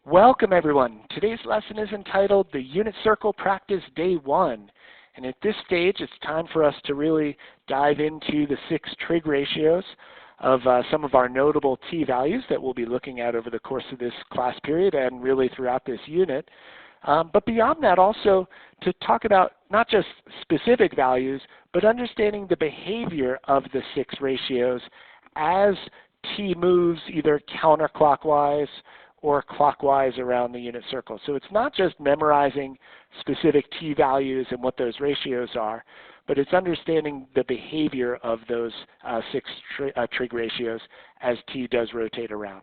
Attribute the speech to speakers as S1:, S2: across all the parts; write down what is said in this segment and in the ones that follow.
S1: Welcome everyone. Today's lesson is entitled The Unit Circle Practice Day 1. And at this stage it's time for us to really dive into the 6 trig ratios of some of our notable t-values that we'll be looking at over the course of this class period and really throughout this unit. But beyond that also to talk about not just specific values but understanding the behavior of the 6 ratios as t moves either counterclockwise or clockwise around the unit circle. So it's not just memorizing specific t-values and what those ratios are, but it's understanding the behavior of those 6 trig ratios as t does rotate around.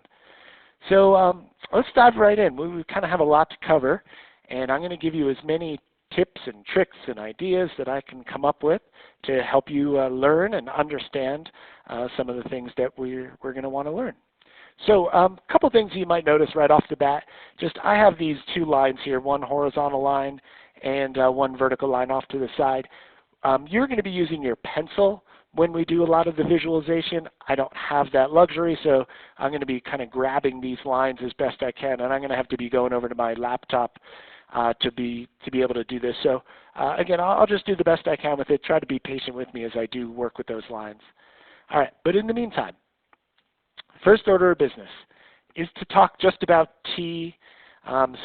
S1: So let's dive right in. We kind of have a lot to cover, and I'm going to give you as many tips and tricks and ideas that I can come up with to help you learn and understand some of the things that we're going to want to learn. So a couple things you might notice right off the bat. Just I have these 2 lines here, one horizontal line and one vertical line off to the side. You're going to be using your pencil when we do a lot of the visualization. I don't have that luxury, so I'm going to be kind of grabbing these lines as best I can, and I'm going to have to be going over to my laptop to be able to do this. So again, I'll just do the best I can with it. Try to be patient with me as I do work with those lines. All right, but in the meantime, first order of business is to talk just about t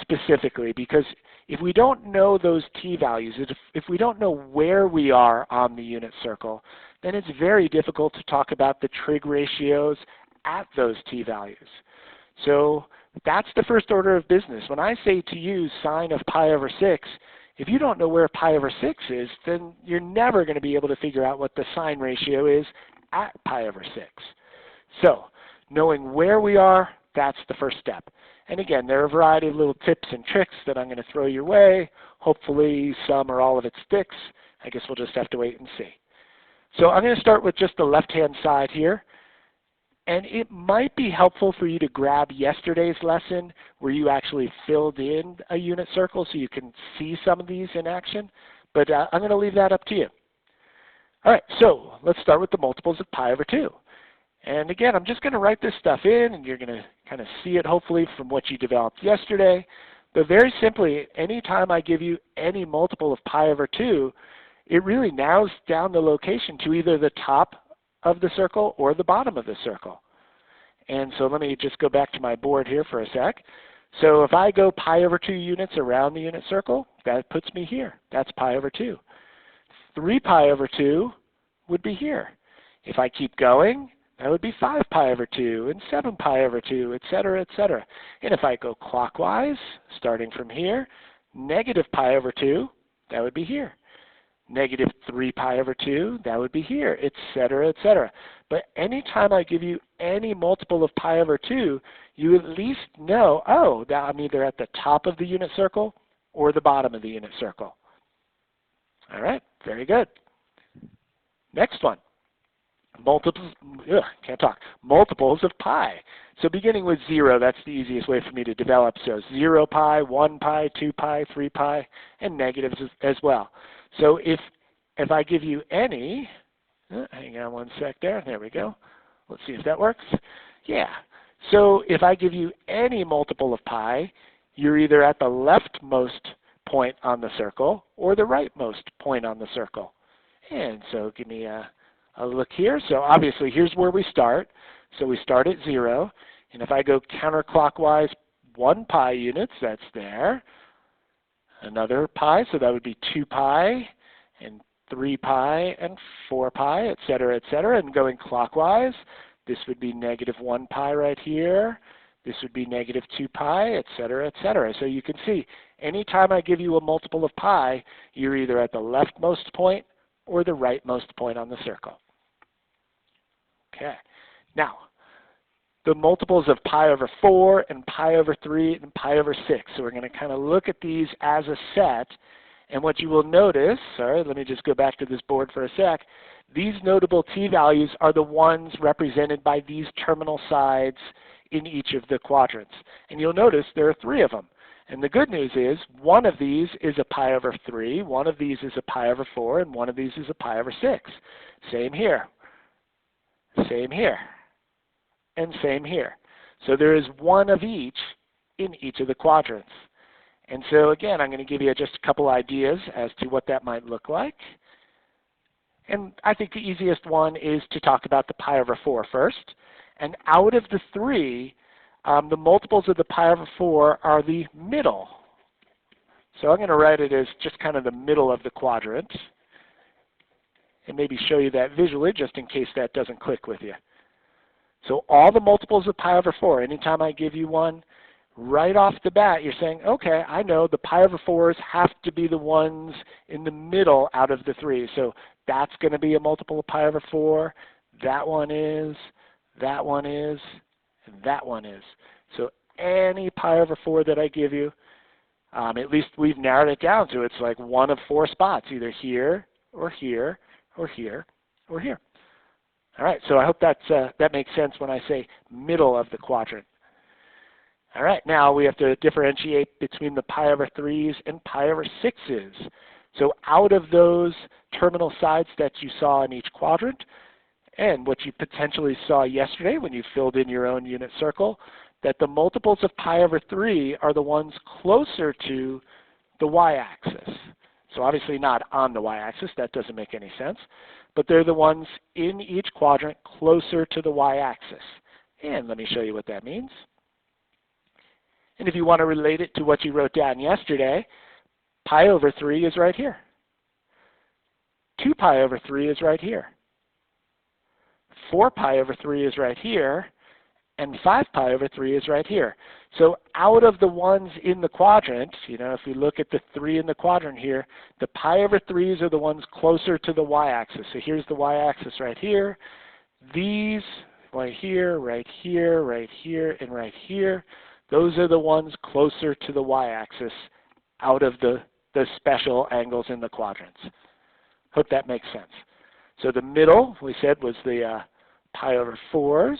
S1: specifically, because if we don't know those t-values, if we don't know where we are on the unit circle, then it's very difficult to talk about the trig ratios at those t-values. So that's the first order of business. When I say to use sine of pi over 6, if you don't know where pi over 6 is, then you're never going to be able to figure out what the sine ratio is at pi over 6. So knowing where we are, that's the first step. And again, there are a variety of little tips and tricks that I'm going to throw your way. Hopefully some or all of it sticks. I guess we'll just have to wait and see. So I'm going to start with just the left-hand side here. And it might be helpful for you to grab yesterday's lesson where you actually filled in a unit circle so you can see some of these in action. But I'm going to leave that up to you. All right, so let's start with the multiples of pi over 2. And again, I'm just going to write this stuff in, and you're going to kind of see it hopefully from what you developed yesterday. But very simply, anytime I give you any multiple of pi over 2, it really narrows down the location to either the top of the circle or the bottom of the circle. And so let me just go back to my board here for a sec. So if I go pi over 2 units around the unit circle, that puts me here. That's pi over 2. 3 pi over 2 would be here. If I keep going, that would be 5 pi over 2 and 7 pi over 2, etc., etc. And if I go clockwise, starting from here, negative pi over 2, that would be here. Negative 3 pi over 2, that would be here, etc., etc. But anytime I give you any multiple of pi over 2, you at least know, oh, that I'm either at the top of the unit circle or the bottom of the unit circle. All right, very good. Next one. Multiples of pi. So beginning with 0, that's the easiest way for me to develop. So 0 pi, 1 pi, 2 pi, 3 pi, and negatives as well. So if I give you any, hang on one sec there we go. Let's see if that works. Yeah. So if I give you any multiple of pi, you're either at the leftmost point on the circle or the rightmost point on the circle. And so give me a look here. So obviously here's where we start. So we start at 0. And if I go counterclockwise 1 pi units, that's there. Another pi, so that would be 2 pi and 3 pi and 4 pi, etc., etc. And going clockwise, this would be negative 1 pi right here. This would be negative 2 pi, etc., etc. So you can see, anytime I give you a multiple of pi, you're either at the leftmost point or the rightmost point on the circle. Okay. Now, the multiples of pi over 4 and pi over 3 and pi over 6. So we're going to kind of look at these as a set. And what you will notice, sorry, let me just go back to this board for a sec. These notable t-values are the ones represented by these terminal sides in each of the quadrants. And you'll notice there are 3 of them. And the good news is one of these is a pi over 3, one of these is a pi over 4, and one of these is a pi over 6. Same here. Same here. And same here. So there is one of each in each of the quadrants. And so again, I'm going to give you just a couple ideas as to what that might look like. And I think the easiest one is to talk about the pi over 4 first. And out of the three, the multiples of the pi over 4 are the middle. So I'm going to write it as just kind of the middle of the quadrant, and maybe show you that visually just in case that doesn't click with you. So all the multiples of pi over 4, anytime I give you one, right off the bat you're saying, okay, I know the pi over 4s have to be the ones in the middle out of the three. So that's going to be a multiple of pi over 4. That one is, that one is, and that one is. So any pi over 4 that I give you, at least we've narrowed it down to it's like one of 4 spots, either here or here or here or here. All right, so I hope that makes sense when I say middle of the quadrant. All right, now we have to differentiate between the pi over 3s and pi over 6s. So out of those terminal sides that you saw in each quadrant, and what you potentially saw yesterday when you filled in your own unit circle, that the multiples of pi over 3 are the ones closer to the y-axis. So obviously not on the y-axis, that doesn't make any sense, but they're the ones in each quadrant closer to the y-axis. And let me show you what that means. And if you want to relate it to what you wrote down yesterday, pi over 3 is right here. 2 pi over 3 is right here. 4 pi over 3 is right here. And 5 pi over 3 is right here. So out of the ones in the quadrant, if we look at the 3 in the quadrant here, the pi over 3s are the ones closer to the y-axis. So here's the y-axis right here. These right here, right here, right here, and right here, those are the ones closer to the y-axis out of the special angles in the quadrants. Hope that makes sense. So the middle, we said, was the pi over 4s.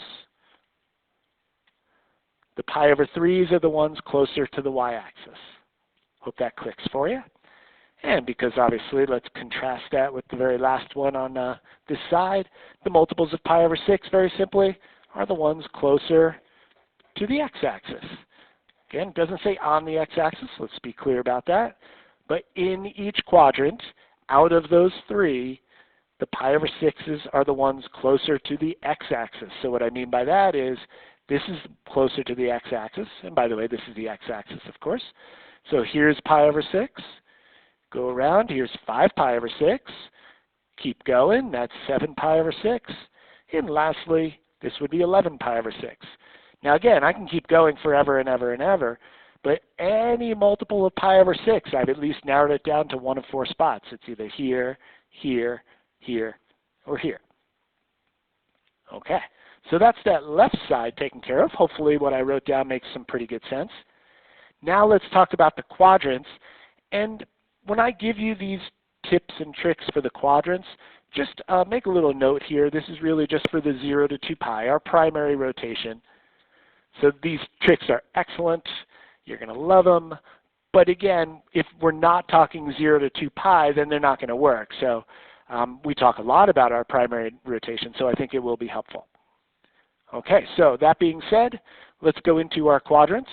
S1: The pi over 3s are the ones closer to the y-axis. Hope that clicks for you. And because obviously, let's contrast that with the very last one on this side. The multiples of pi over 6, very simply, are the ones closer to the x-axis. Again, it doesn't say on the x-axis. Let's be clear about that. But in each quadrant, out of those three, the pi over 6s are the ones closer to the x-axis. So what I mean by that is this is closer to the x-axis. And by the way, this is the x-axis, of course. So here's pi over 6. Go around. Here's 5 pi over 6. Keep going. That's 7 pi over 6. And lastly, this would be 11 pi over 6. Now again, I can keep going forever and ever and ever, but any multiple of pi over 6, I've at least narrowed it down to one of 4 spots. It's either here, here, here, or here. Okay, so that's that left side taken care of. Hopefully what I wrote down makes some pretty good sense. Now let's talk about the quadrants. And when I give you these tips and tricks for the quadrants, just make a little note here. This is really just for the 0 to 2 pi, our primary rotation. So these tricks are excellent. You're going to love them. But again, if we're not talking 0 to 2 pi, then they're not going to work. So we talk a lot about our primary rotation, so I think it will be helpful. Okay, so that being said, let's go into our quadrants.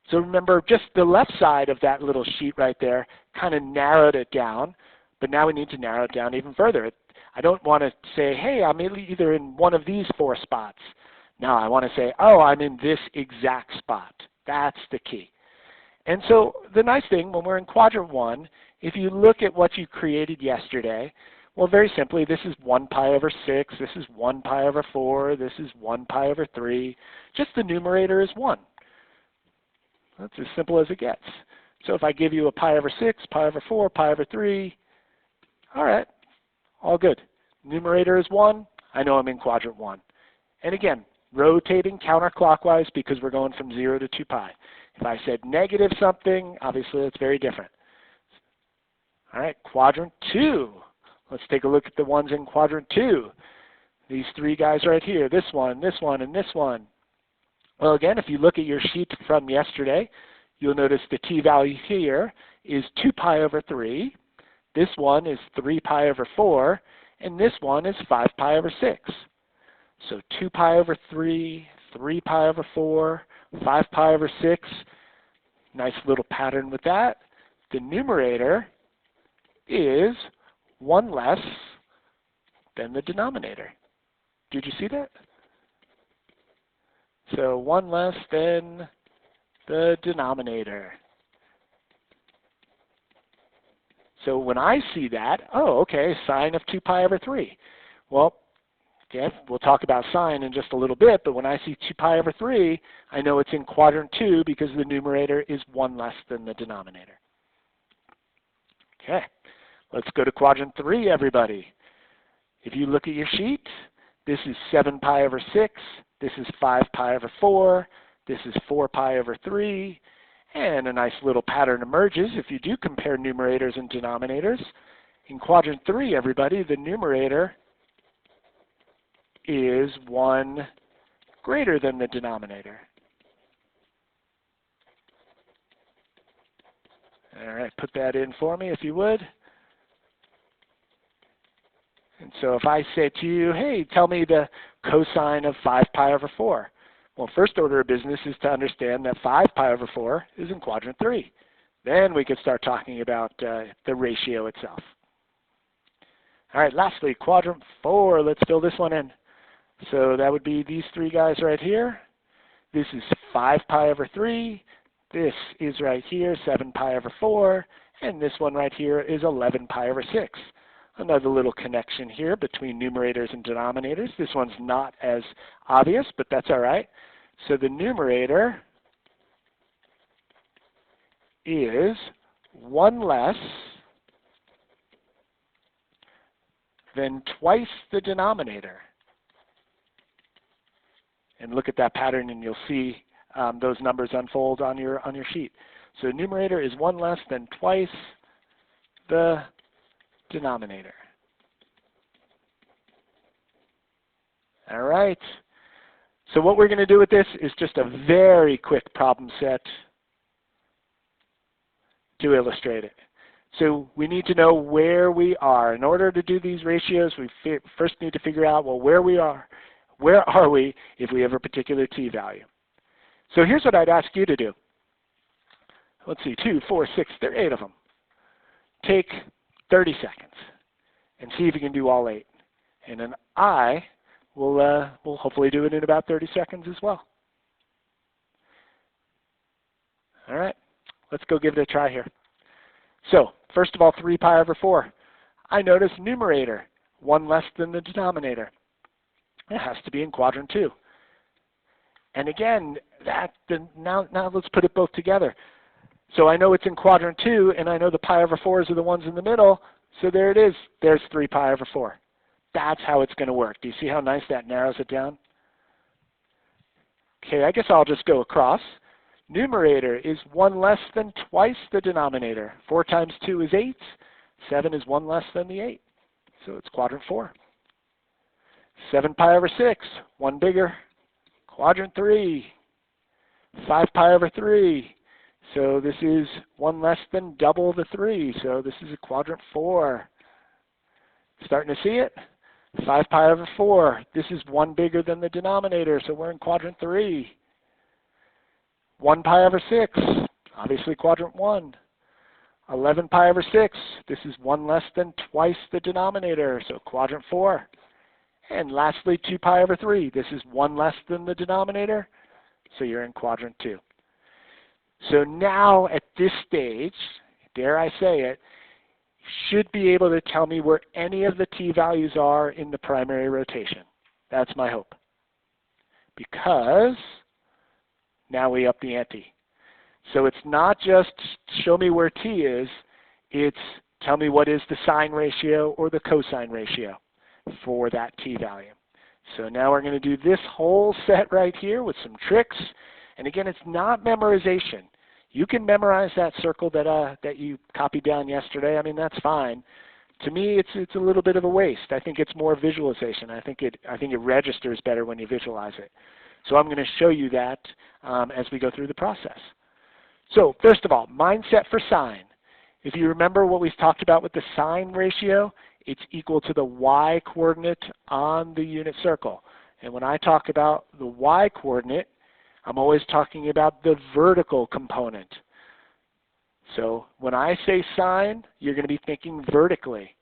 S1: So remember, just the left side of that little sheet right there kind of narrowed it down, but now we need to narrow it down even further. I don't want to say, hey, I'm either in one of these 4 spots. No, I want to say, oh, I'm in this exact spot. That's the key. And so the nice thing, when we're in quadrant 1, if you look at what you created yesterday, well, very simply, this is 1 pi over 6, this is 1 pi over 4, this is 1 pi over 3. Just the numerator is 1. That's as simple as it gets. So if I give you a pi over 6, pi over 4, pi over 3, all right, all good. Numerator is 1. I know I'm in quadrant 1. And again, rotating counterclockwise because we're going from 0 to 2 pi. If I said negative something, obviously that's very different. All right, quadrant 2. Let's take a look at the ones in quadrant 2. These 3 guys right here, this one, and this one. Well, again, if you look at your sheet from yesterday, you'll notice the t-value here is 2 pi over 3. This one is 3 pi over 4. And this one is 5 pi over 6. So 2 pi over 3, 3 pi over 4, 5 pi over 6. Nice little pattern with that. The numerator is 1 less than the denominator. Did you see that? So 1 less than the denominator. So when I see that, oh, okay, sine of 2 pi over 3. Well, okay, we'll talk about sine in just a little bit, but when I see 2 pi over 3, I know it's in quadrant 2 because the numerator is 1 less than the denominator. Okay, let's go to quadrant 3, everybody. If you look at your sheet, this is 7 pi over 6, this is 5 pi over 4, this is 4 pi over 3, and a nice little pattern emerges if you do compare numerators and denominators. In quadrant 3, everybody, the numerator is 1 greater than the denominator. All right, put that in for me if you would. And so if I say to you, hey, tell me the cosine of 5 pi over 4. Well, first order of business is to understand that 5 pi over 4 is in quadrant 3. Then we could start talking about the ratio itself. All right, lastly, quadrant 4. Let's fill this one in. So that would be these 3 guys right here. This is 5 pi over 3. This is right here, 7 pi over 4. And this one right here is 11 pi over 6. Another little connection here between numerators and denominators. This one's not as obvious, but that's all right. So the numerator is 1 less than twice the denominator. And look at that pattern and you'll see those numbers unfold on your sheet. So the numerator is 1 less than twice the denominator. All right. So what we're going to do with this is just a very quick problem set to illustrate it. So we need to know where we are. In order to do these ratios, we first need to figure out, well, where we are. Where are we if we have a particular t value? So here's what I'd ask you to do. Let's see, 2, 4, 6, there are 8 of them. Take 30 seconds and see if you can do all 8. And then I will hopefully do it in about 30 seconds as well. All right, let's go give it a try here. So first of all, 3 pi over 4. I notice numerator, 1 less than the denominator. It has to be in quadrant 2. And again, now let's put it both together. So I know it's in quadrant 2, and I know the pi over 4s are the ones in the middle. So there it is. There's 3 pi over 4. That's how it's going to work. Do you see how nice that narrows it down? Okay, I guess I'll just go across. Numerator is 1 less than twice the denominator. 4 times 2 is 8. 7 is 1 less than the 8. So it's quadrant 4. 7 pi over 6, 1 bigger. Quadrant 3. 5 pi over 3. So this is 1 less than double the 3. So this is a quadrant 4. Starting to see it? 5 pi over 4. This is 1 bigger than the denominator, so we're in quadrant 3. 1 pi over 6. Obviously quadrant 1. 11 pi over 6. This is 1 less than twice the denominator, so quadrant 4. And lastly, 2 pi over 3. This is 1 less than the denominator, so you're in quadrant 2. So now at this stage, dare I say it, you should be able to tell me where any of the t values are in the primary rotation. That's my hope. Because now we up the ante. So it's not just show me where t is, it's tell me what is the sine ratio or the cosine ratio for that t value. So now we're going to do this whole set right here with some tricks. And again, it's not memorization. You can memorize that circle that you copied down yesterday. I mean, that's fine. To me, it's a little bit of a waste. I think it's more visualization. I think it registers better when you visualize it. So I'm going to show you that as we go through the process. So first of all, mindset for sine. If you remember what we've talked about with the sine ratio, it's equal to the y coordinate on the unit circle. And when I talk about the y-coordinate, I'm always talking about the vertical component. So when I say sine, you're going to be thinking vertically.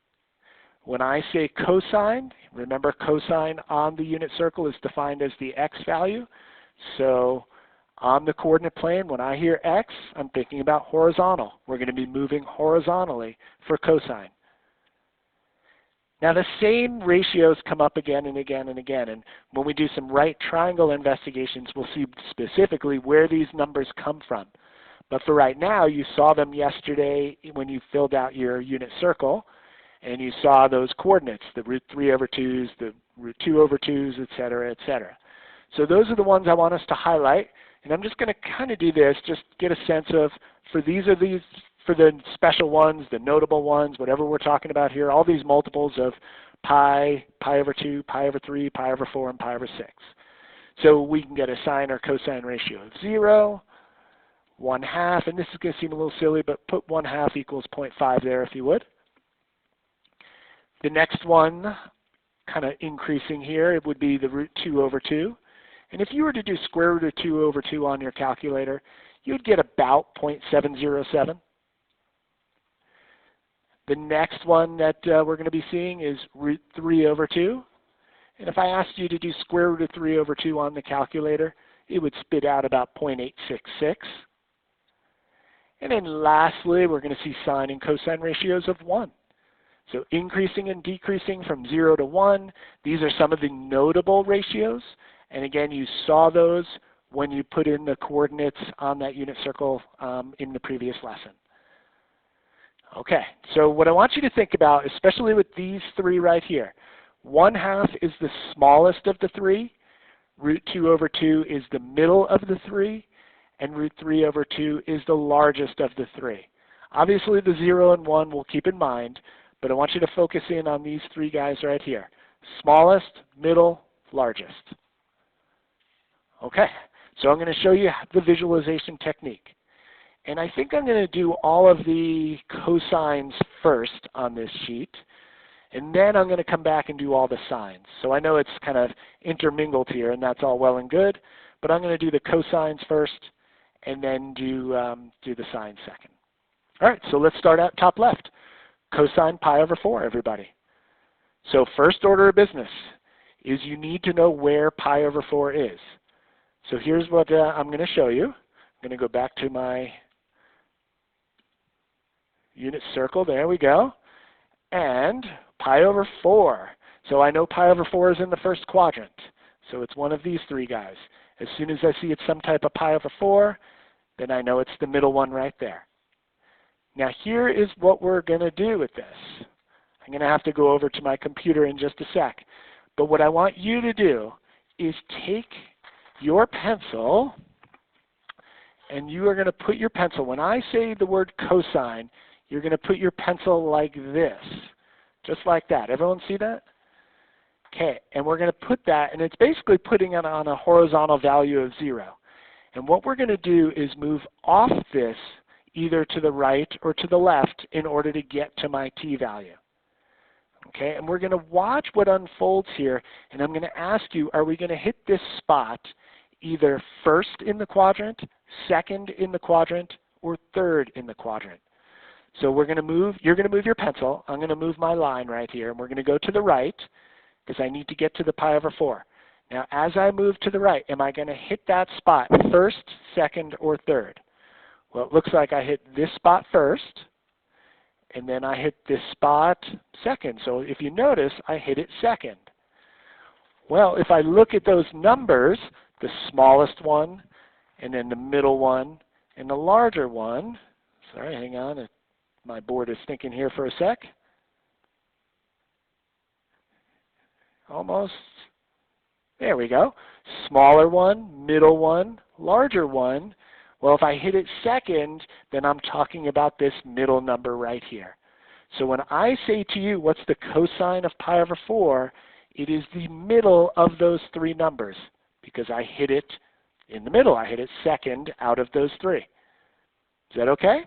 S1: When I say cosine, remember cosine on the unit circle is defined as the x value. So on the coordinate plane, when I hear x, I'm thinking about horizontal. We're going to be moving horizontally for cosine. Now the same ratios come up again and again and again, and when we do some right triangle investigations, we'll see specifically where these numbers come from. But for right now, you saw them yesterday when you filled out your unit circle, and you saw those coordinates, the root 3 over 2s, the root 2 over 2s, et cetera, et cetera. So those are the ones I want us to highlight, and I'm just going to kind of do this, just get a sense of, for the special ones, the notable ones, whatever we're talking about here, all these multiples of pi, pi over 2, pi over 3, pi over 4, and pi over 6. So we can get a sine or cosine ratio of 0, 1/2, and this is going to seem a little silly, but put 1/2 equals 0.5 there if you would. The next one, kind of increasing here, it would be the root 2 over 2. And if you were to do square root of 2 over 2 on your calculator, you'd get about 0.707. The next one that we're going to be seeing is root 3 over 2. And if I asked you to do square root of 3 over 2 on the calculator, it would spit out about 0.866. And then lastly, we're going to see sine and cosine ratios of 1. So increasing and decreasing from 0 to 1. These are some of the notable ratios. And again, you saw those when you put in the coordinates on that unit circle in the previous lesson. Okay, so what I want you to think about, especially with these three right here, 1/2 is the smallest of the three, root 2 over 2 is the middle of the three, and root 3 over 2 is the largest of the three. Obviously the 0 and 1 we'll keep in mind, but I want you to focus in on these three guys right here. Smallest, middle, largest. Okay, so I'm going to show you the visualization technique. And I think I'm going to do all of the cosines first on this sheet, and then I'm going to come back and do all the sines. So I know it's kind of intermingled here, and that's all well and good, but I'm going to do the cosines first, and then do the sines second. All right, so let's start at top left. Cosine pi over 4, everybody. So first order of business is you need to know where pi over 4 is. So here's what I'm going to show you. I'm going to go back to my unit circle. There we go. And pi over 4. So I know pi over 4 is in the first quadrant. So it's one of these three guys. As soon as I see it's some type of pi over 4, then I know it's the middle one right there. Now here is what we're going to do with this. I'm going to have to go over to my computer in just a sec. But what I want you to do is take your pencil, and you are going to put your pencil, when I say the word cosine, you're going to put your pencil like this, just like that. Everyone see that? Okay, and we're going to put that, and it's basically putting it on a horizontal value of 0. And what we're going to do is move off this either to the right or to the left in order to get to my t value. Okay, and we're going to watch what unfolds here, and I'm going to ask you, are we going to hit this spot either first in the quadrant, second in the quadrant, or third in the quadrant? So we're going to move, you're going to move your pencil, I'm going to move my line right here, and we're going to go to the right because I need to get to the pi over 4. Now as I move to the right, am I going to hit that spot first, second, or third? Well, it looks like I hit this spot first, and then I hit this spot second. So if you notice, I hit it second. Well, if I look at those numbers, the smallest one, and then the middle one, and the larger one, sorry, hang on, my board is thinking here for a sec. Almost. There we go. Smaller one, middle one, larger one. Well, if I hit it second, then I'm talking about this middle number right here. So when I say to you, what's the cosine of pi over 4, it is the middle of those three numbers because I hit it in the middle. I hit it second out of those three. Is that okay?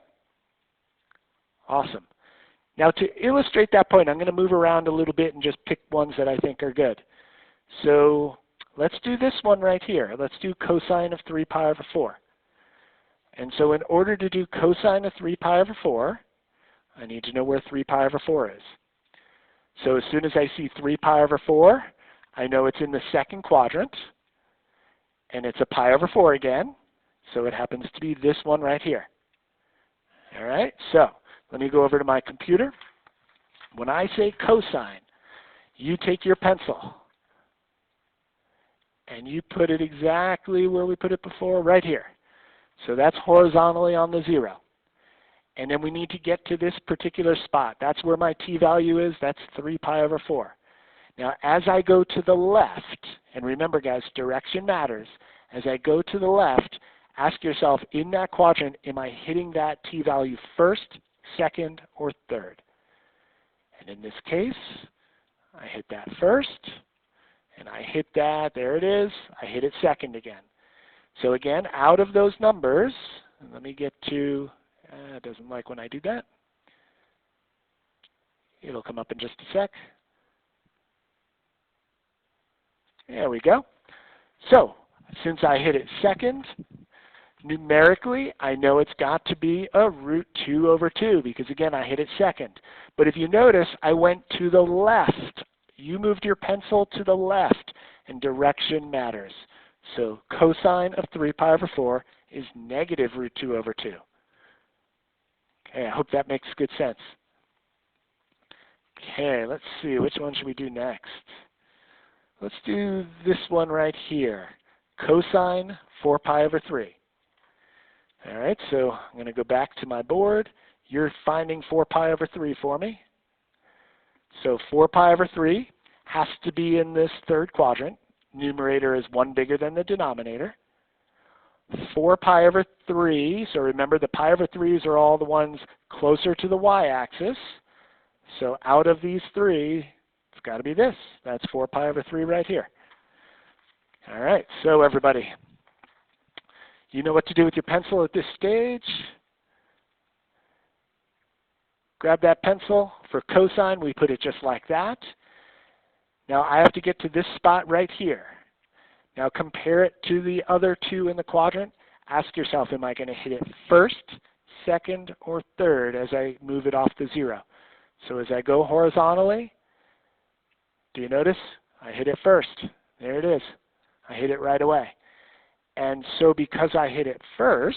S1: Awesome. Now to illustrate that point, I'm going to move around a little bit and just pick ones that I think are good. So let's do this one right here. Let's do cosine of 3 pi over 4. And so in order to do cosine of 3 pi over 4, I need to know where 3 pi over 4 is. So as soon as I see 3 pi over 4, I know it's in the second quadrant, and it's a pi over 4 again, so it happens to be this one right here. All right, so let me go over to my computer. When I say cosine, you take your pencil, and you put it exactly where we put it before, right here. So that's horizontally on the 0. And then we need to get to this particular spot. That's where my t-value is. That's 3 pi over 4. Now, as I go to the left, and remember, guys, direction matters. As I go to the left, ask yourself, in that quadrant, am I hitting that t-value first, second, or third? And in this case, I hit that first, and I hit that, there it is, I hit it second again. So again, out of those numbers, and let me get to, it doesn't like when I do that. It'll come up in just a sec. There we go. So, since I hit it second, numerically, I know it's got to be a root 2 over 2, because again, I hit it second. But if you notice, I went to the left. You moved your pencil to the left, and direction matters. So cosine of 3 pi over 4 is negative root 2 over 2. Okay, I hope that makes good sense. Okay, let's see, which one should we do next? Let's do this one right here, cosine 4 pi over 3. All right, so I'm going to go back to my board. You're finding 4 pi over 3 for me. So 4 pi over 3 has to be in this third quadrant. Numerator is 1 bigger than the denominator. 4 pi over 3, so remember the pi over 3s are all the ones closer to the y-axis. So out of these 3, it's got to be this. That's 4 pi over 3 right here. All right, so everybody, you know what to do with your pencil at this stage. Grab that pencil. For cosine, we put it just like that. Now I have to get to this spot right here. Now compare it to the other 2 in the quadrant. Ask yourself, am I going to hit it first, second, or third as I move it off the 0? So as I go horizontally, do you notice? I hit it first. There it is. I hit it right away. And so because I hit it first,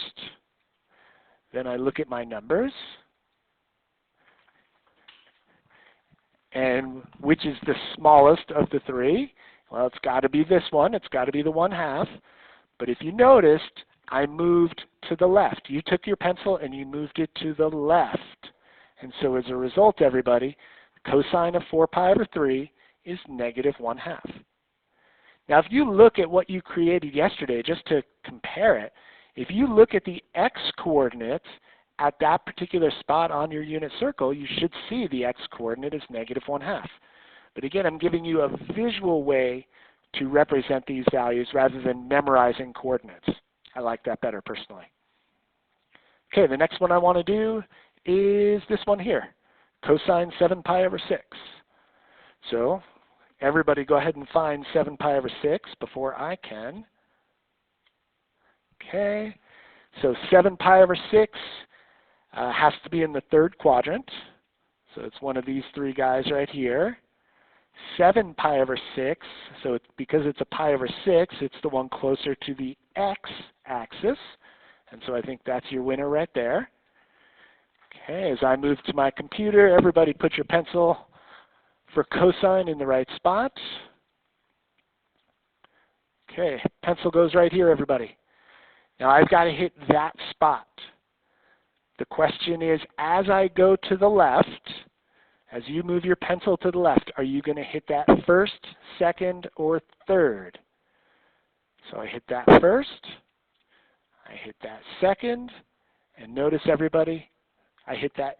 S1: then I look at my numbers. And which is the smallest of the 3? Well, it's got to be this one. It's got to be the 1/2. But if you noticed, I moved to the left. You took your pencil and you moved it to the left. And so as a result, everybody, cosine of 4 pi over 3 is negative 1/2. Now, if you look at what you created yesterday, just to compare it, if you look at the x-coordinates at that particular spot on your unit circle, you should see the x-coordinate is negative 1/2. But again, I'm giving you a visual way to represent these values rather than memorizing coordinates. I like that better personally. Okay, the next one I want to do is this one here, cosine 7 pi over 6. So everybody go ahead and find 7 pi over 6 before I can. Okay, so 7 pi over 6 has to be in the third quadrant. So it's one of these 3 guys right here. 7 pi over 6, so because it's a pi over 6, it's the one closer to the x-axis. And so I think that's your winner right there. Okay, as I move to my computer, everybody put your pencil for cosine in the right spot. Okay, pencil goes right here, everybody. Now I've got to hit that spot. The question is, as I go to the left, as you move your pencil to the left, are you going to hit that first, second, or third? So I hit that first, I hit that second, and notice everybody, I hit that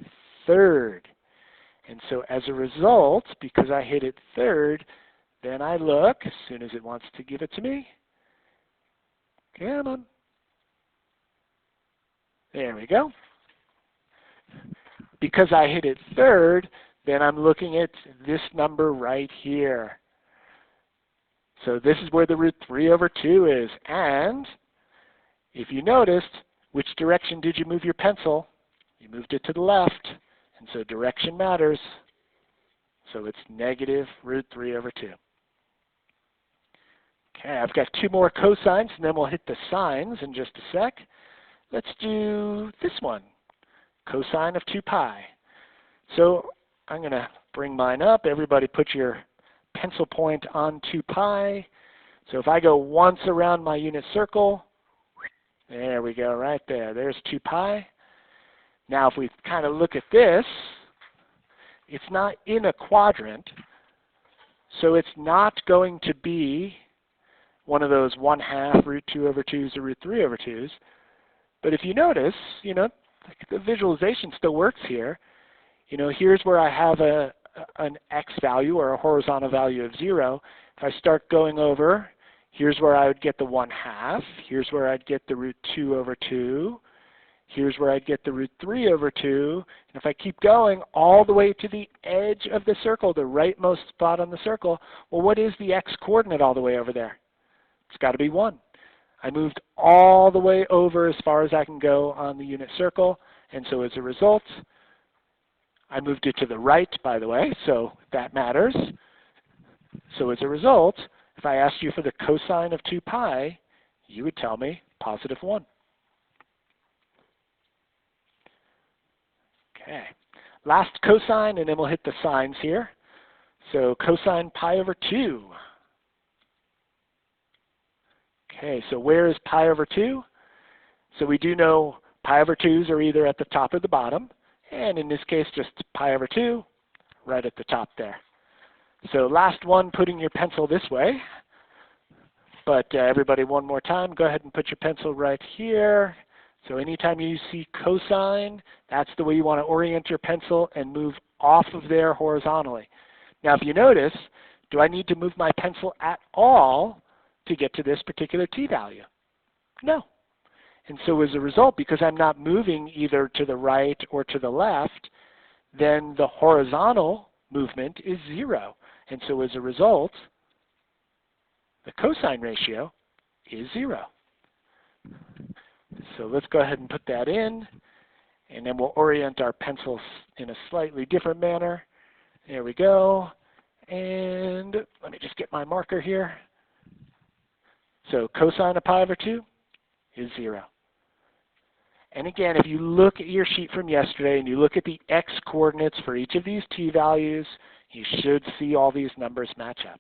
S1: third. And so as a result, because I hit it third, then I look, as soon as it wants to give it to me, come on. There we go. Because I hit it third, then I'm looking at this number right here. So this is where the root 3 over 2 is. And if you noticed, which direction did you move your pencil? You moved it to the left. And so direction matters. So it's negative root 3 over 2. Okay, I've got two more cosines, and then we'll hit the sines in just a sec. Let's do this one, cosine of 2 pi. So I'm going to bring mine up. Everybody put your pencil point on 2 pi. So if I go once around my unit circle, there we go, right there. There's 2 pi. Now if we kind of look at this, it's not in a quadrant, so it's not going to be one of those 1/2 root 2 over 2's or root 3 over 2's. But if you notice, the visualization still works here. Here's where I have an x value or a horizontal value of 0. If I start going over, here's where I would get the 1/2. Here's where I'd get the root 2 over 2. Here's where I'd get the root 3 over 2. And if I keep going all the way to the edge of the circle, the rightmost spot on the circle, well, what is the x-coordinate all the way over there? It's got to be 1. I moved all the way over as far as I can go on the unit circle, and so as a result, I moved it to the right, by the way, so that matters. So as a result, if I asked you for the cosine of 2 pi, you would tell me positive 1. Okay, last cosine, and then we'll hit the sines here. So cosine pi over 2. Okay, so where is pi over 2? So we do know pi over 2's are either at the top or the bottom, and in this case just pi over 2 right at the top there. So last one, putting your pencil this way. But everybody, one more time, go ahead and put your pencil right here. So anytime you see cosine, that's the way you want to orient your pencil and move off of there horizontally. Now if you notice, do I need to move my pencil at all to get to this particular t value? No. And so as a result, because I'm not moving either to the right or to the left, then the horizontal movement is 0. And so as a result, the cosine ratio is 0. So let's go ahead and put that in, and then we'll orient our pencils in a slightly different manner. There we go. And let me just get my marker here. So cosine of pi over 2 is 0. And again, if you look at your sheet from yesterday and you look at the x-coordinates for each of these t values, you should see all these numbers match up.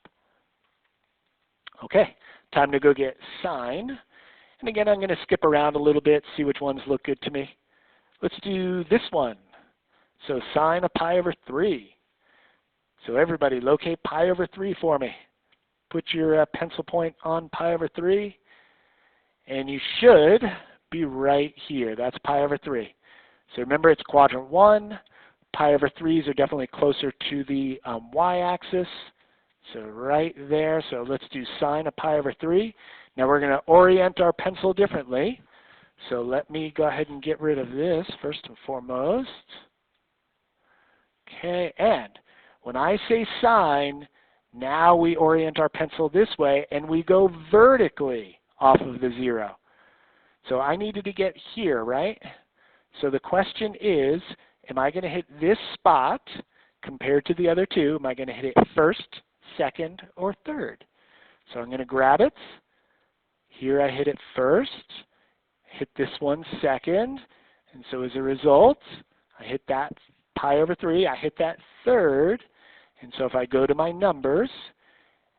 S1: Okay, time to go get sine. And again, I'm going to skip around a little bit, see which ones look good to me. Let's do this one. So sine of pi over 3. So everybody, locate pi over 3 for me. Put your pencil point on pi over 3, and you should be right here. That's pi over 3. So remember, it's quadrant 1. Pi over 3's are definitely closer to the y-axis. So right there. So let's do sine of pi over 3. Now we're going to orient our pencil differently. So let me go ahead and get rid of this first and foremost. Okay, and when I say sine, now we orient our pencil this way and we go vertically off of the 0. So I needed to get here, right? So the question is, am I going to hit this spot compared to the other two? Am I going to hit it first, second, or third? So I'm going to grab it. Here I hit it first, hit this one second, and so as a result, I hit that pi over 3, I hit that third, and so if I go to my numbers,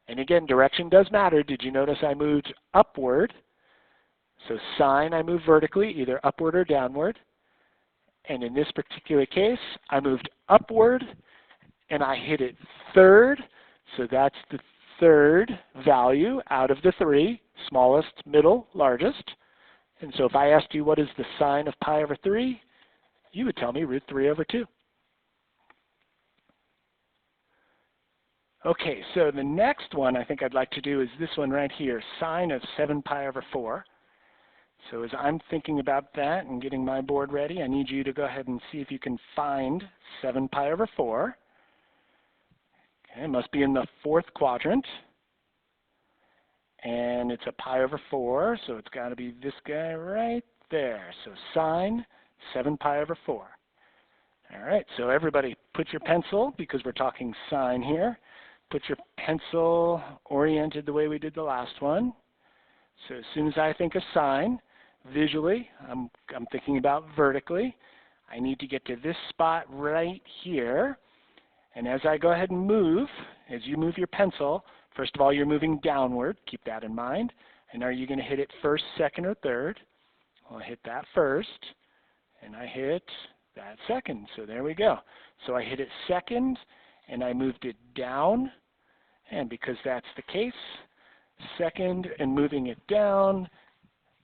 S1: and again, direction does matter. Did you notice I moved upward? So sine, I move vertically, either upward or downward. And in this particular case, I moved upward, and I hit it third, so that's the third value out of the 3, smallest, middle, largest. And so if I asked you what is the sine of pi over 3, you would tell me root 3 over 2. Okay, so the next one I think I'd like to do is this one right here, sine of 7 pi over 4. So as I'm thinking about that and getting my board ready, I need you to go ahead and see if you can find 7 pi over 4. Okay, it must be in the 4th quadrant. and it's a pi over 4, so it's got to be this guy right there. So sine 7 pi over 4. All right, so everybody put your pencil, because we're talking sine here, put your pencil oriented the way we did the last one. So as soon as I think of sine, visually, I'm thinking about vertically. I need to get to this spot right here. And as I go ahead and move, as you move your pencil, first of all, you're moving downward. Keep that in mind. And are you going to hit it first, second, or third? I'll hit that first, and I hit that second. So there we go. So I hit it second, and I moved it down. And because that's the case, second and moving it down,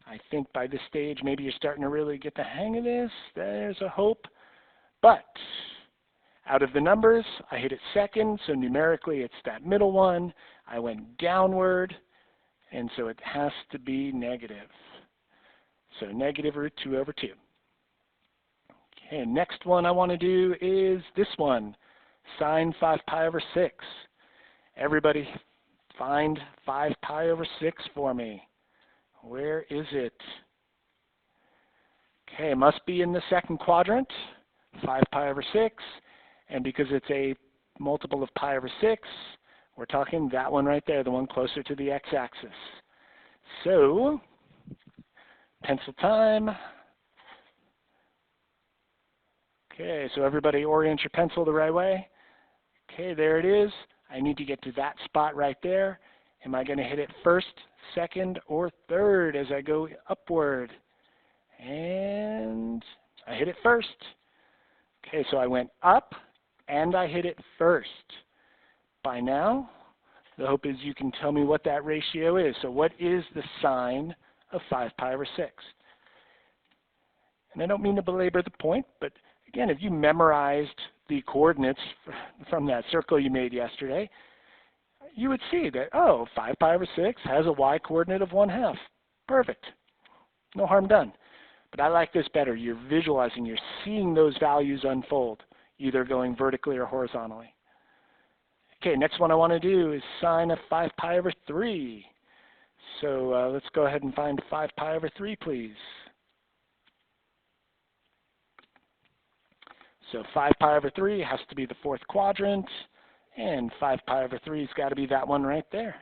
S1: I think by this stage maybe you're starting to really get the hang of this. There's a hope. But out of the numbers, I hit it second, so numerically it's that middle one. I went downward, and so it has to be negative. So negative root 2 over 2. Okay, next one I want to do is this one, sine 5 pi over 6. Everybody find 5 pi over 6 for me. Where is it? Okay, it must be in the second quadrant, 5 pi over 6. And because it's a multiple of pi over 6, we're talking that one right there, the one closer to the x-axis. So, pencil time. Okay, so everybody orient your pencil the right way. Okay, there it is. I need to get to that spot right there. Am I going to hit it first, second, or third as I go upward? And I hit it first. Okay, so I went up, and I hit it first. By now, the hope is you can tell me what that ratio is. So what is the sine of 5 pi over 6? And I don't mean to belabor the point, but again, if you memorized the coordinates from that circle you made yesterday, you would see that, oh, 5 pi over 6 has a y-coordinate of 1/2. Perfect. No harm done. But I like this better. You're visualizing, you're seeing those values unfold, either going vertically or horizontally. Okay, next one I want to do is sine of 5 pi over 3. So let's go ahead and find 5 pi over 3, please. So 5 pi over 3 has to be the fourth quadrant, and 5 pi over 3 has got to be that one right there.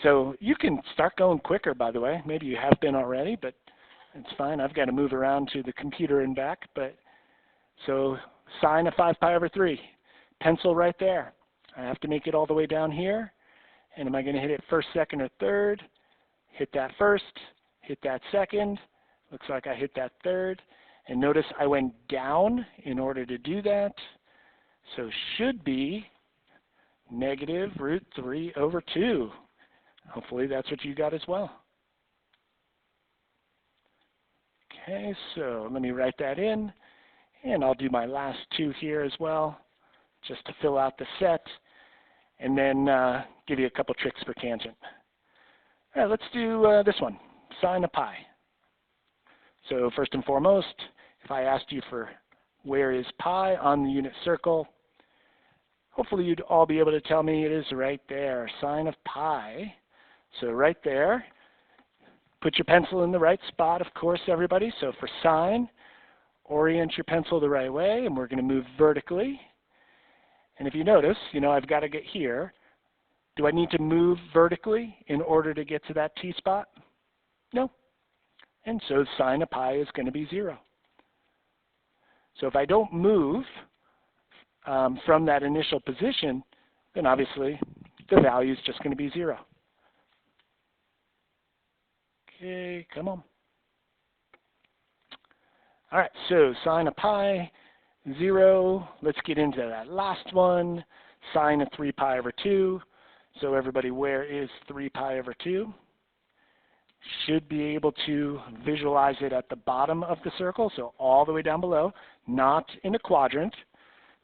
S1: So you can start going quicker, by the way. Maybe you have been already, but it's fine. I've got to move around to the computer and back. But so sine of 5 pi over 3, pencil right there. I have to make it all the way down here. And am I going to hit it first, second, or third? Hit that first, hit that second. Looks like I hit that third. And notice I went down in order to do that. So should be negative root 3 over 2. Hopefully that's what you got as well. Okay, so let me write that in. And I'll do my last two here as well, just to fill out the set. And then give you a couple tricks for tangent. All right, let's do this one, sine of pi. So first and foremost, if I asked you for where is pi on the unit circle, hopefully you'd all be able to tell me it is right there, sine of pi. So right there, put your pencil in the right spot, of course, everybody. So for sine, orient your pencil the right way, and we're going to move vertically. And if you notice, I've got to get here. Do I need to move vertically in order to get to that T spot? No. And so sine of pi is going to be 0. So if I don't move from that initial position, then obviously the value is just going to be 0. Okay, come on. All right, so sine of pi, 0. Let's get into that last one, sine of 3 pi over 2. So everybody, where is 3 pi over 2? Should be able to visualize it at the bottom of the circle, so all the way down below, not in a quadrant.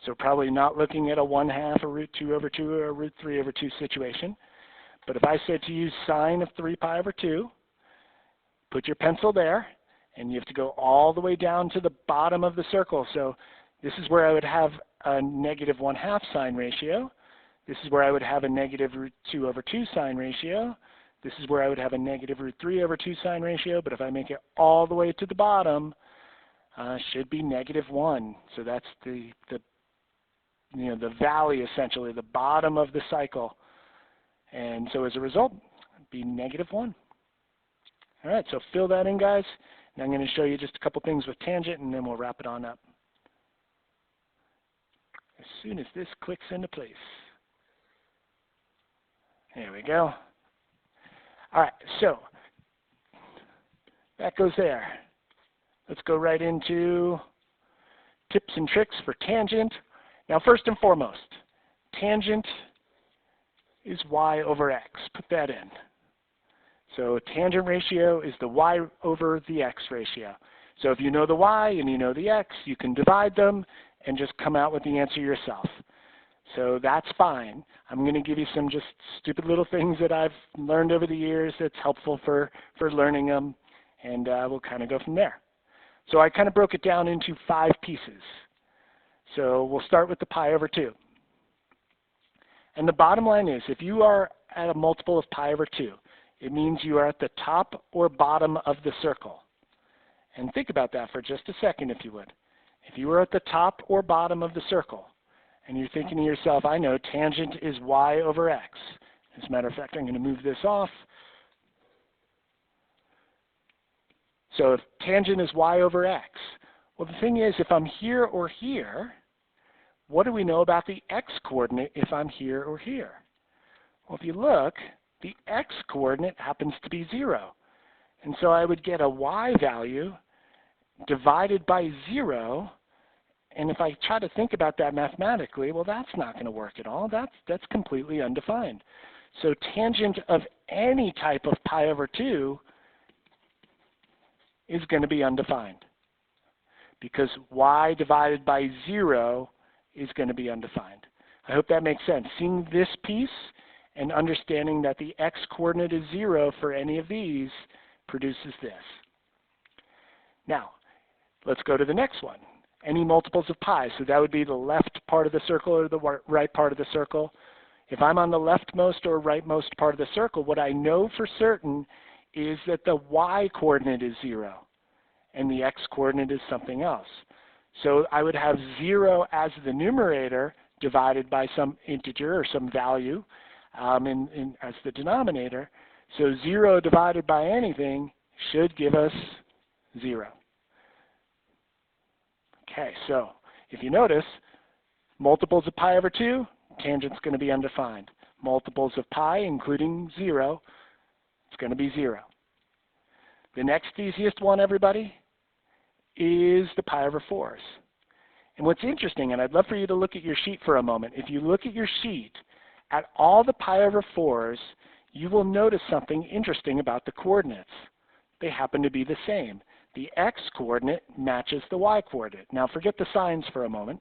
S1: So probably not looking at a 1/2, a root 2 over 2, or a root 3 over 2 situation. But if I said to use sine of 3 pi over 2, put your pencil there, and you have to go all the way down to the bottom of the circle. So this is where I would have a negative 1/2 sine ratio. This is where I would have a negative root 2 over 2 sine ratio. this is where I would have a negative root 3 over 2 sine ratio, but if I make it all the way to the bottom, should be negative 1. So that's the valley, essentially, the bottom of the cycle. And so as a result, it'd be negative 1. All right, so fill that in, guys. And I'm going to show you just a couple things with tangent, and then we'll wrap it on up as soon as this clicks into place. There we go. All right, so that goes there. Let's go right into tips and tricks for tangent. Now, first and foremost, tangent is y over x. Put that in. So tangent ratio is the y over the x ratio. So if you know the y and you know the x, you can divide them and just come out with the answer yourself. So that's fine. I'm going to give you some just stupid little things that I've learned over the years that's helpful for learning them, and we'll kind of go from there. So I kind of broke it down into 5 pieces. So we'll start with the pi over 2. And the bottom line is, if you are at a multiple of pi over 2, it means you are at the top or bottom of the circle. And think about that for just a second, if you would. If you were at the top or bottom of the circle, and you're thinking to yourself, I know tangent is y over x. As a matter of fact, I'm going to move this off. So if tangent is y over x, well, the thing is, if I'm here or here, what do we know about the x-coordinate if I'm here or here? Well, if you look, the x-coordinate happens to be 0. And so I would get a y value divided by 0. And if I try to think about that mathematically, well, that's not going to work at all. That's completely undefined. So tangent of any type of pi over 2 is going to be undefined, because y divided by 0 is going to be undefined. I hope that makes sense. Seeing this piece and understanding that the x-coordinate is 0 for any of these produces this. Now, let's go to the next one. Any multiples of pi. So that would be the left part of the circle or the right part of the circle. If I'm on the leftmost or rightmost part of the circle, what I know for certain is that the y-coordinate is 0 and the x-coordinate is something else. So I would have 0 as the numerator divided by some integer or some value as the denominator. So 0 divided by anything should give us 0. Okay, so if you notice, multiples of pi over 2, tangent's going to be undefined. Multiples of pi, including 0, it's going to be 0. The next easiest one, everybody, is the pi over 4s. And what's interesting, and I'd love for you to look at your sheet for a moment. If you look at your sheet, at all the pi over 4s, you will notice something interesting about the coordinates. They happen to be the same. The x-coordinate matches the y-coordinate. Now forget the signs for a moment,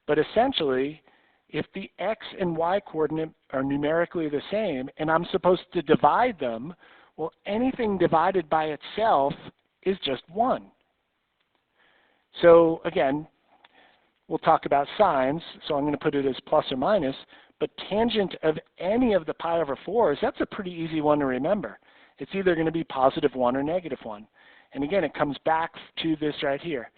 S1: but essentially, if the x and y-coordinate are numerically the same, and I'm supposed to divide them, well, anything divided by itself is just 1. So again, we'll talk about signs, so I'm going to put it as plus or minus, but tangent of any of the pi over 4s, that's a pretty easy one to remember. It's either going to be positive 1 or negative 1. And again, it comes back to this right here.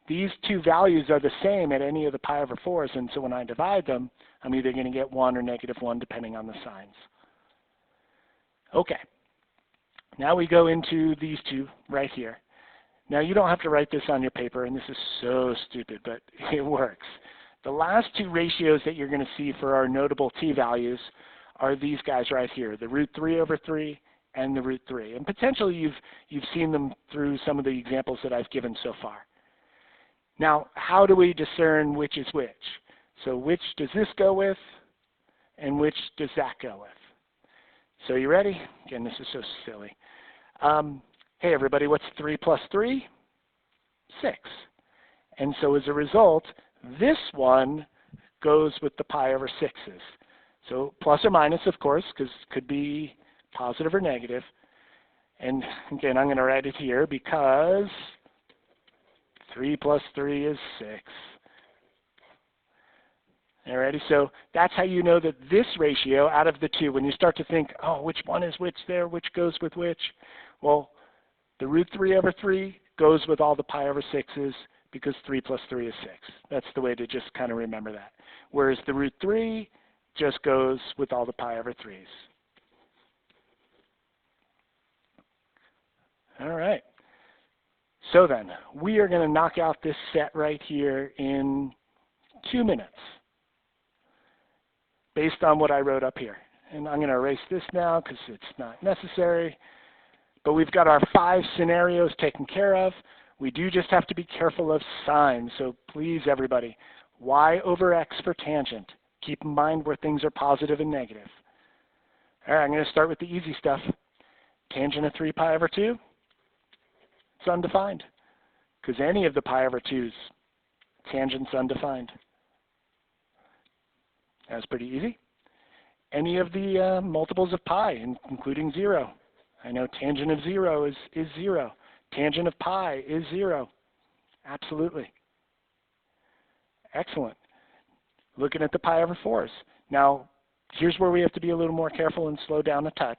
S1: These two values are the same at any of the pi over 4s, and so when I divide them, I'm either going to get 1 or negative 1 depending on the signs. Okay, now we go into these two right here. Now you don't have to write this on your paper, and this is so stupid, but it works. The last two ratios that you're going to see for our notable t values are these guys right here, the root 3 over 3 and the root 3. And potentially you've seen them through some of the examples that I've given so far. Now, how do we discern which is which? So which does this go with, and which does that go with? So you ready? Again, this is so silly. Hey everybody, what's 3 plus 3? 6. And so as a result, this one goes with the pi over 6s. So plus or minus, of course, because it could be positive or negative. And again, I'm going to write it here because 3 plus 3 is 6. Alrighty, so that's how you know that this ratio out of the two, when you start to think, oh, which one is which there, which goes with which? Well, the root 3 over 3 goes with all the pi over 6's because 3 plus 3 is 6. That's the way to just kind of remember that. Whereas the root 3 just goes with all the pi over 3's. All right. So then, we are going to knock out this set right here in 2 minutes based on what I wrote up here. And I'm going to erase this now because it's not necessary. But we've got our 5 scenarios taken care of. We do just have to be careful of signs. So please, everybody, y over x for tangent. Keep in mind where things are positive and negative. All right, I'm going to start with the easy stuff. Tangent of 3 pi over 2. It's undefined because any of the pi over 2's, tangent's undefined. That's pretty easy. Any of the multiples of pi, including 0. I know tangent of 0 is 0. Tangent of pi is 0. Absolutely. Excellent. Looking at the pi over 4's. Now, here's where we have to be a little more careful and slow down a touch.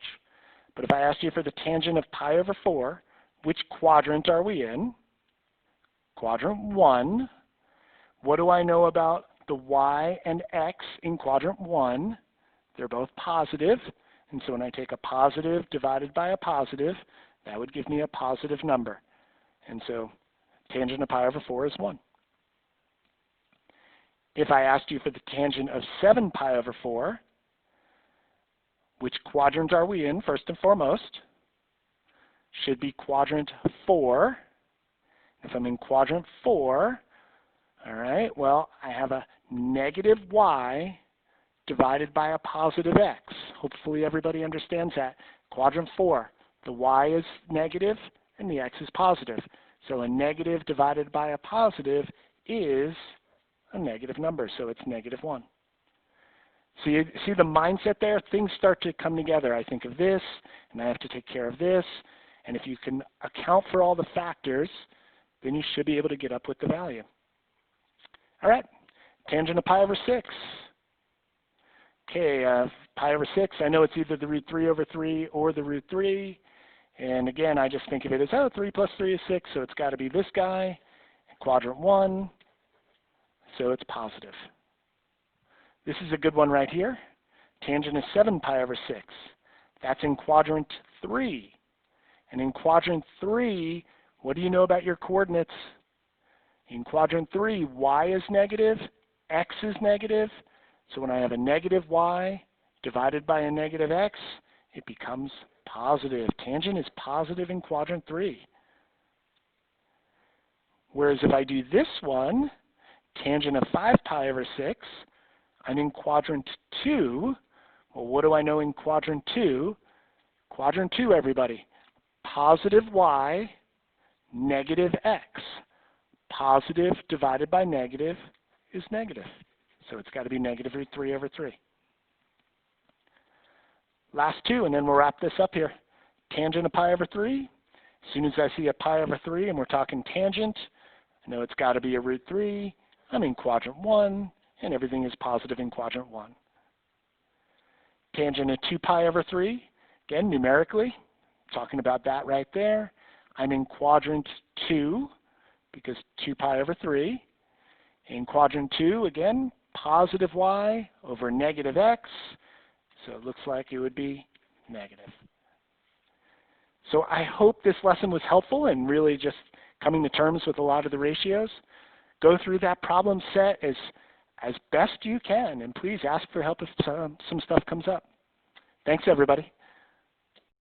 S1: But if I asked you for the tangent of pi over 4, which quadrant are we in? Quadrant 1. What do I know about the y and x in quadrant 1? They're both positive. And so when I take a positive divided by a positive, that would give me a positive number. And so tangent of pi over 4 is 1. If I asked you for the tangent of 7 pi over 4, which quadrant are we in, first and foremost? Should be quadrant 4. If I'm in quadrant 4, all right, well, I have a negative y divided by a positive x. Hopefully everybody understands that. Quadrant 4, the y is negative and the x is positive. So a negative divided by a positive is a negative number, so it's negative 1. So you see the mindset there? Things start to come together. I think of this, and I have to take care of this. And if you can account for all the factors, then you should be able to get up with the value. All right, tangent of pi over 6. Okay, pi over 6, I know it's either the root 3 over 3 or the root 3. And again, I just think of it as, oh, 3 plus 3 is 6, so it's got to be this guy. Quadrant 1, so it's positive. This is a good one right here. Tangent is 7 pi over 6. That's in quadrant 3. And in quadrant 3, what do you know about your coordinates? In quadrant 3, y is negative, x is negative. So when I have a negative y divided by a negative x, it becomes positive. Tangent is positive in quadrant 3. Whereas if I do this one, tangent of 5 pi over 6, I'm in quadrant 2. Well, what do I know in quadrant 2? Quadrant 2, everybody. Positive y, negative x. Positive divided by negative is negative. So it's got to be negative root 3 over 3. Last two, and then we'll wrap this up here. Tangent of pi over 3. As soon as I see a pi over 3 and we're talking tangent, I know it's got to be a root 3. I'm in quadrant 1, and everything is positive in quadrant 1. Tangent of 2 pi over 3. Again, numerically, talking about that right there. I'm in quadrant 2 because 2 pi over 3. In quadrant 2, again, positive y over negative x. So it looks like it would be negative. So I hope this lesson was helpful in really just coming to terms with a lot of the ratios. Go through that problem set as best you can, and please ask for help if some stuff comes up. Thanks, everybody.